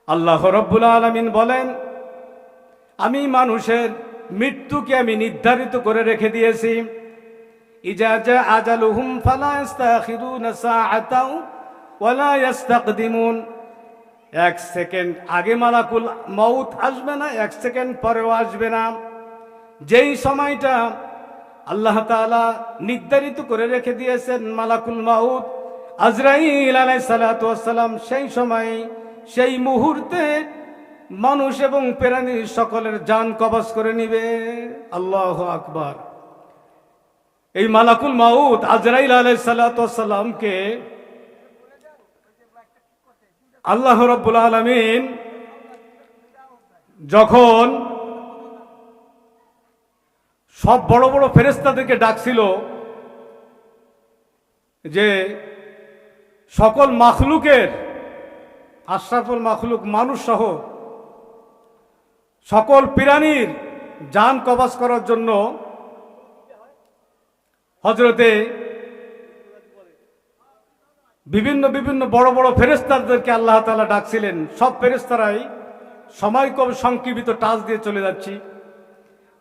আল্লাহ রাব্বুল আলামিন বলেন, আমি মানুষের মৃত্যুকে আমি নির্ধারিত করে রেখে দিয়েছি। ইজা জা আজালুহুম ফালা ইস্তাখিরুনা সাআতাও ওয়ালা ইস্তাকদিমুন। এক সেকেন্ড আগে মালাকুল মউত আসবে না, এক সেকেন্ড পরেও আসবে না। যেই সময়টা আল্লাহ তাআলা নির্ধারিত করে রেখে দিয়েছেন মালাকুল মউত আজরাইল আলাইহিস সালাতু ওয়াস সালাম, সেই সময় সেই মুহূর্তে মানুষ এবং প্রাণী সকলের জান কবজ করে নিবে। আল্লাহু আকবার। এই মালাকুল মউত আজরাইল আলাইহিস সালাতু ওয়াস সালামকে আল্লাহ রাব্বুল আলামিন যখন সব বড় বড় ফেরেশতাদেরকে ডাকছিল যে সকল মাখলুকের, আশরাফুল মাখলুক মানুষ সহ সকল প্রাণীর জান কবজ করার জন্য হযরতে বিভিন্ন বিভিন্ন বড় বড় ফেরেশতাদেরকে আল্লাহ তাআলা ডাকছিলেন। সব ফেরেশতারাই সময় কম সংক্ষিপ্ত টাচ দিয়ে চলে যাচ্ছি।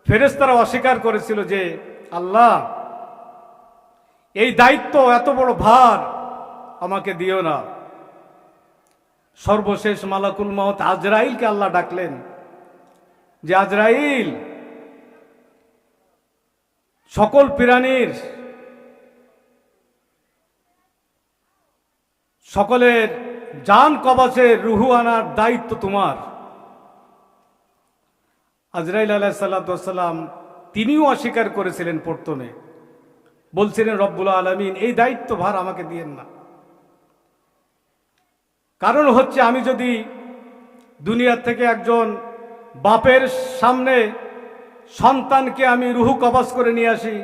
ফেরেশতারা অস্বীকার করেছিল যে আল্লাহ, এই দায়িত্ব এত বড় ভার আমাকে দিও না। সর্বশেষ মালাকুল মউত আজরাইলকে আল্লাহ ডাকলেন যে আজরাইল, সকল প্রাণীর সকলের জান কবজের রুহু আনার দায়িত্ব তোমার। আজরাইল আলাইহিস সালাতু ওয়াস সালাম তিনিও অস্বীকার করেছিলেন। প্রথমে বলছিলেন রব্বুল আলামিন, এই দায়িত্ব ভার আমাকে দিয়েন না। কারণ হচ্ছে, আমি যদি দুনিয়া থেকে একজন বাপের সামনে সন্তানকে আমি রুহু কবজ করে নিয়ে আসি,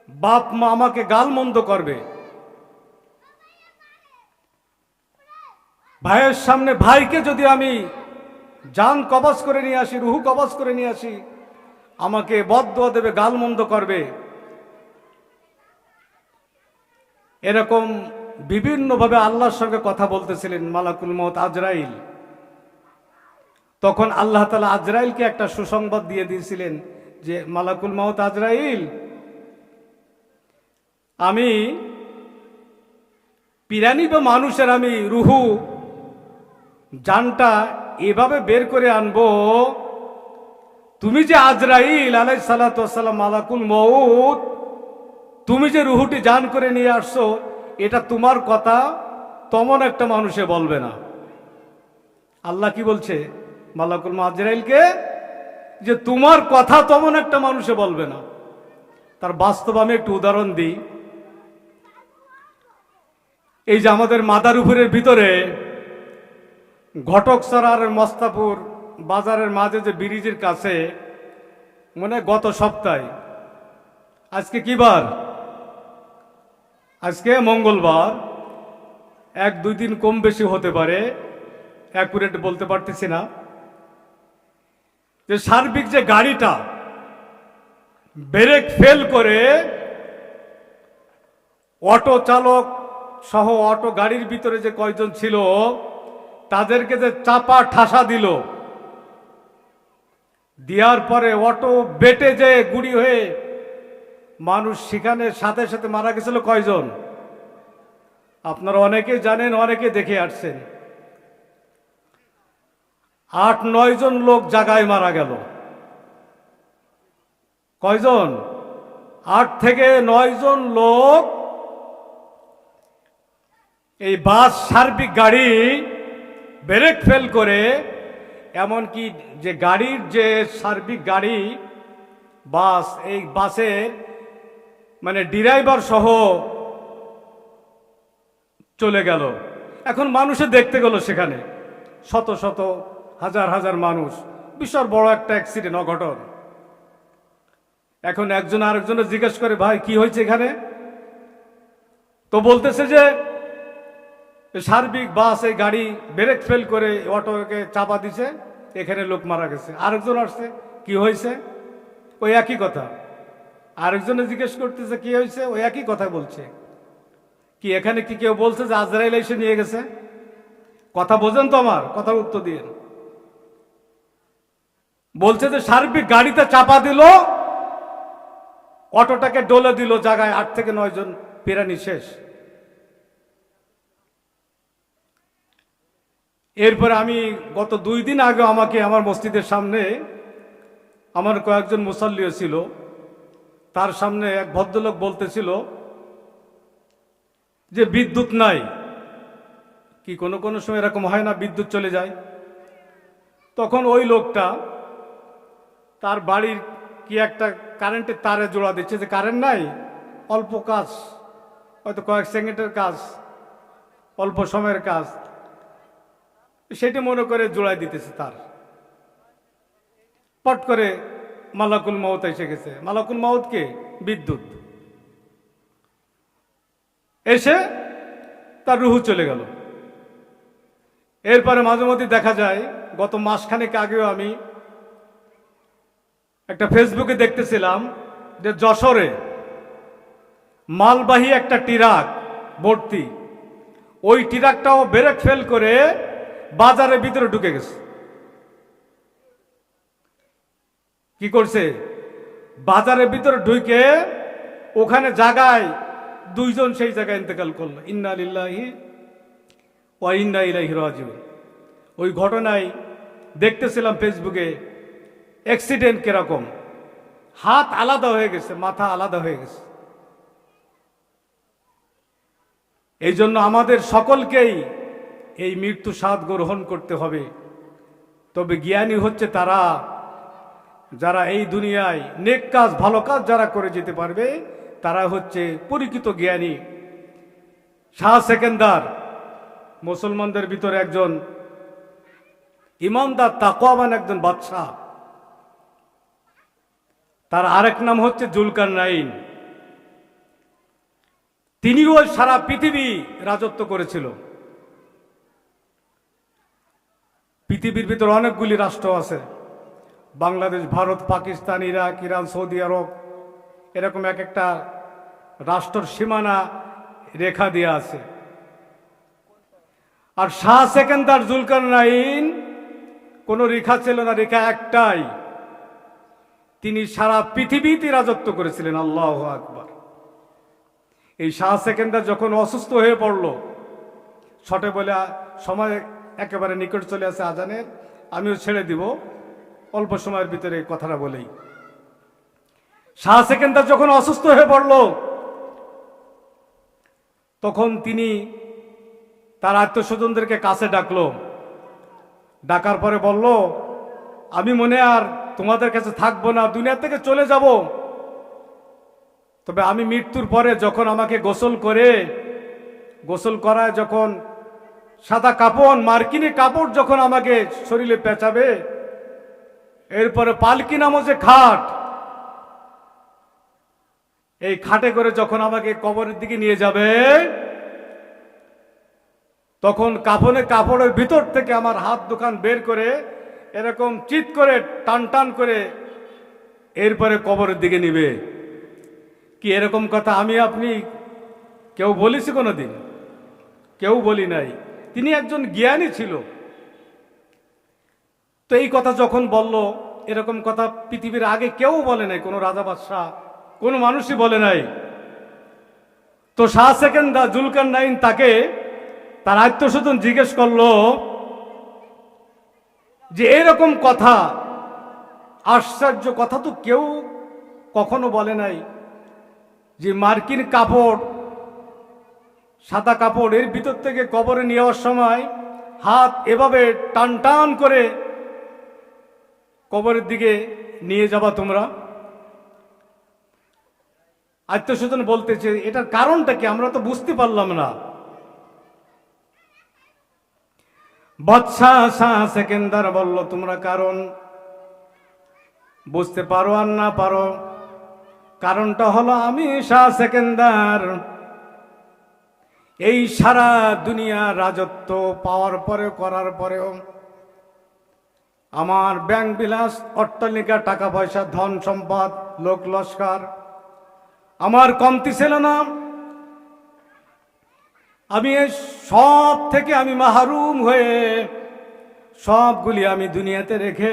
বাপ মা আমাকে গালমন্দ করবে। ভাইয়ের সামনে ভাইকে যদি আমি জান কবজ করে নিয়ে আসি, রুহু কবজ করে নিয়ে আসি, আমাকে বদদুয়া দেবে, গালমন্দ করবে। এরকম বিভিন্নভাবে আল্লাহর সঙ্গে কথা বলতেছিলেন মালাকুল মউত আজরাইল। তখন আল্লাহ তাআলা আজরাইলকে একটা সুসংবাদ দিয়ে দিয়েছিলেন যে মালাকুল মউত আজরাইল, আমি প্রাণী বা মানুষের আমি রুহু জানটা এভাবে বের করে আনবো, তুমি যে আজরাইল আলাইহিস সালাতু ওয়াস সালাম মালাকুল মউত, তুমি যে রুহুটি জান করে নিয়ে আসছো, এটা তোমার কথা তেমন একটা মানুষে বলবে না। আল্লাহ কি বলছে মালাকুল মউত আজরাইলকে, যে তোমার কথা তেমন একটা মানুষে বলবে না। তার বাস্তব আমি একটু উদাহরণ দিই। এই যে আমাদের মাদারীপুরের ভিতরে ঘটকছড়া আর মস্তাপুর বাজারের মাঝে যে ব্রিজের কাছে, মানে গত সপ্তাহে, আজকে কি বার? আজকে মঙ্গলবার। এক দুই দিন কম বেশি হতে পারে, অ্যাকুরেট বলতে পারতেছি না। যে সার্বিক যে গাড়িটা ব্রেক ফেল করে অটো চালক সহ অটো গাড়ির ভিতরে যে কয়জন ছিল তাদেরকে যে চাপা ঠাসা দিল, দেওয়ার পরে অটো বেটে যে গুড়ি হয়ে মানুষ সেখানে সাথে সাথে মারা গেছিল কয়জন? আপনারা অনেকে জানেন, অনেকে দেখে আসছেন। 8-9 জন লোক জায়গায় মারা গেল। কয়জন? 8 থেকে 9 জন লোক এই বাস সার্বিক গাড়ি ব্রেক ফেল করে, এমনকি যে গাড়ির যে সার্বিক গাড়ি বাস, এই বাসের মানে ড্রাইভার সহ চলে গেল। এখন মানুষে দেখতে গেল সেখানে শত শত হাজার হাজার মানুষ, বিশাল বড় একটা অ্যাক্সিডেন্ট, অঘটন। এখন একজন আরেকজনের জিজ্ঞেস করে, ভাই কি হয়েছে এখানে? তো বলতেছে যে সার্বিক বাস এই গাড়ি ব্রেক ফেল করে অটোকে চাপা দিছে, এখানে লোক মারা গেছে। আরেকজন আসছে, কি হয়েছে? ওই একই কথা। আরেকজনে জিজ্ঞেস করতেছে কি হয়েছে, ওই একই কথা বলছে। কি এখানে কি কেউ বলছে যে আজরাইল এসে নিয়ে গেছে? কথা বোঝেন তো? আমার কথার উত্তর দিয়ে বলছে যে সার্বিক গাড়িতে চাপা দিল, অটোটাকে ডলে দিল, জায়গায় 8 থেকে 9 জন প্রাণী শেষ। এরপরে আমি গত 2 দিন আগে আমাকে আমার মসজিদের সামনে আমার কয়েকজন মুসাল্লিও ছিল, তার সামনে এক ভদ্রলোক বলতেছিল যে বিদ্যুৎ নাই। কি কোনো কোনো সময় এরকম হয় না, বিদ্যুৎ চলে যায়? তখন ওই লোকটা তার বাড়ির কি একটা কারেন্টের তারে জোড়া দিচ্ছে, যে কারেন্ট নাই, অল্প কাজ, হয়তো কয়েক সেকেন্ডের কাজ, অল্প সময়ের কাজ, সেটি মনে করে জোড়াই দিতেছে। তার পট করে মালাকুল মাউত এসে গেছে। মালাকুল মাউত কে? বিদ্যুৎ। এসে তার রুহু চলে গেল। এরপরে মাঝে মধ্যে দেখা যায়, গত মাসখানেক আগেও আমি একটা ফেসবুকে দেখতেছিলাম যে যশোরে মালবাহী একটা ট্রাক ভর্তি, ওই ট্রাকটাও ব্রেক ফেল করে বাজারের ভিতরে ঢুকে গেছে। কি করছে? বাজারের ভিতরে ঢুকে ওখানে জায়গায় 2 জন সেই জায়গায় ইন্তেকাল করলো। ইন্না লিল্লাহি ওয়া ইন্না ইলাইহি রাজিউন। ওই ঘটনায় দেখতেছিলাম ফেসবুকে, অ্যাক্সিডেন্ট কিরকম, হাত আলাদা হয়ে গেছে, মাথা আলাদা হয়ে গেছে। এই জন্য আমাদের সকলকেই এই মৃত্যু স্বাদ গ্রহণ করতে হবে। তবে জ্ঞানী হচ্ছে তারা যারা এই দুনিয়ায় নেক কাজ, ভালো কাজ যারা করে যেতে পারবে, তারা হচ্ছে পরিচিত জ্ঞানী। শাহ সেকেন্দার মুসলমানদের ভিতরে একজন ইমানদার, তাকওয়াবান একজন বাদশাহ। তার আরেক নাম হচ্ছে জুলকারনাইন। তিনিও সারা পৃথিবী রাজত্ব করেছিল। পৃথিবীর ভিতরে অনেকগুলি রাষ্ট্র আছে, Bangladesh, Bharat, Pakistan, Iraq, Iran, Saudi Arab, এরকম এক একটা রাষ্ট্রের সীমানা রেখা দিয়ে আছে। আর শাহ সেকেন্দার জুলকারনাইন কোনো রেখা ছিল না, রেখা একটাই। তিনি সারা পৃথিবীতে রাজত্ব করেছিলেন। আল্লাহু আকবার। এই শাহ সেকেন্দার যখন অসুস্থ হয়ে পড়ল, ছটে বলে সময় একেবারে নিকট চলে আসে আজানের, আমিও ছেড়ে দিব, অল্প সময়ের ভিতরে কথাটা বলেই। শাহ সেকেন্দার যখন অসুস্থ হয়ে পড়ল, তখন তিনি তার আত্মীয়স্বজনদেরকে কাছে ডাকলো। ডাকার পরে বলল, আমি মনে আর তোমাদের কাছে থাকবো না, দুনিয়া থেকে চলে যাব। তবে আমি মৃত্যুর পরে যখন আমাকে গোসল করায়, যখন সাদা কাপড়, মার্কিনী কাপড় যখন আমাকে শরীরে পেঁচাবে, এরপরে পালকি নামো যে খাট, এই খাটে করে যখন আমাকে কবরের দিকে নিয়ে যাবে, তখন কাপড়ের ভিতর থেকে আমার হাত দুখান বের করে এরকম চিৎ করে টান টান করে এরপরে কবরের দিকে নিবে। কি এরকম কথা আমি আপনি কেউ বলেছি কোনোদিন? কেউ বলি নাই। তিনি একজন জ্ঞানী ছিল। তো এই কথা যখন বলল, এরকম কথা পৃথিবীর আগে কেউ বলে নাই, কোনো রাজা বাদশাহ, কোনো মানুষই বলে নাই। তো শাহ সেকেন্দার জুলকারনাইন তাকে তার আত্মীয়স্বজন জিজ্ঞেস করলো যে এরকম কথা, আশ্চর্য কথা তো কেউ কখনো বলে নাই, যে মার্কিন কাপড়, সাদা কাপড়, এর ভিতর থেকে কবরে নিয়ে যাওয়ার সময় হাত এভাবে টান টান করে কবরের দিকে নিয়ে যাবা তোমরা। আত্মীয়স্বজন বলতেছে, এটার কারণটা কি, আমরা তো বুঝতে পারলাম না। বাদশাহ শাহ সেকেন্দার বলল, তোমরা কারণ বুঝতে পারো আর না পারো, কারণটা হলো আমি শাহ সেকেন্দার এই সারা দুনিয়া রাজত্ব পাওয়ার পরে, করার পরেও আমার ব্যাংক বিলাস, অট্টালিকা, টাকা পয়সা, ধন সম্পদ, লোক লস্কর আমার কমতি ছিল না। আমি এই সব থেকে আমি মাহরুম হয়ে সবগুলি আমি দুনিয়াতে রেখে,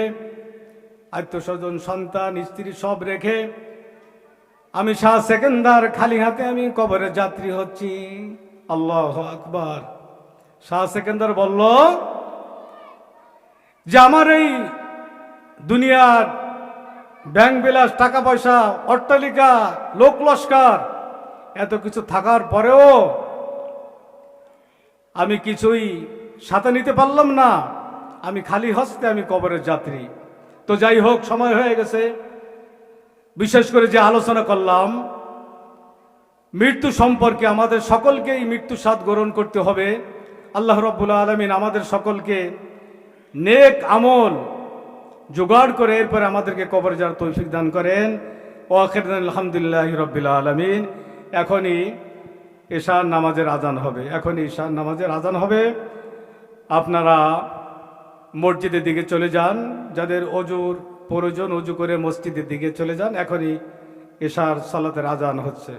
আত্মস্বজন, সন্তান, স্ত্রী সব রেখে আমি শাহ সেকেন্দার খালি হাতে আমি কবরের যাত্রী হচ্ছি। আল্লাহু আকবার। শাহ সেকেন্দার বলল যে আমার এই দুনিয়ার ব্যাংক বিলাস, টাকা পয়সা, অট্টালিকা, লোক লস্কর এত কিছু থাকার পরেও আমি কিছুই সাথে নিতে পারলাম না, আমি খালি হস্তে আমি কবরের যাত্রী। তো যাই হোক, সময় হয়ে গেছে। বিশেষ করে যে আলোচনা করলাম মৃত্যু সম্পর্কে, আমাদের সকলকেই মৃত্যু স্বাদ গ্রহণ করতে হবে। আল্লাহ রাব্বুল আলামিন আমাদের সকলকে নেক আমল জোগাড় করে এরপরে আমাদেরকে কবরে যাওয়ার তৌফিক দান করেন। ও আখিরান আলহামদুলিল্লাহি রাব্বিল আলামিন। এখনই এশার নামাজের আজান হবে, এখনই এশার নামাজের আজান হবে। আপনারা মসজিদের দিকে চলে যান, যাদের অজুর প্রয়োজন অজু করে মসজিদের দিকে চলে যান। এখনই এশার সালাতের আজান হচ্ছে।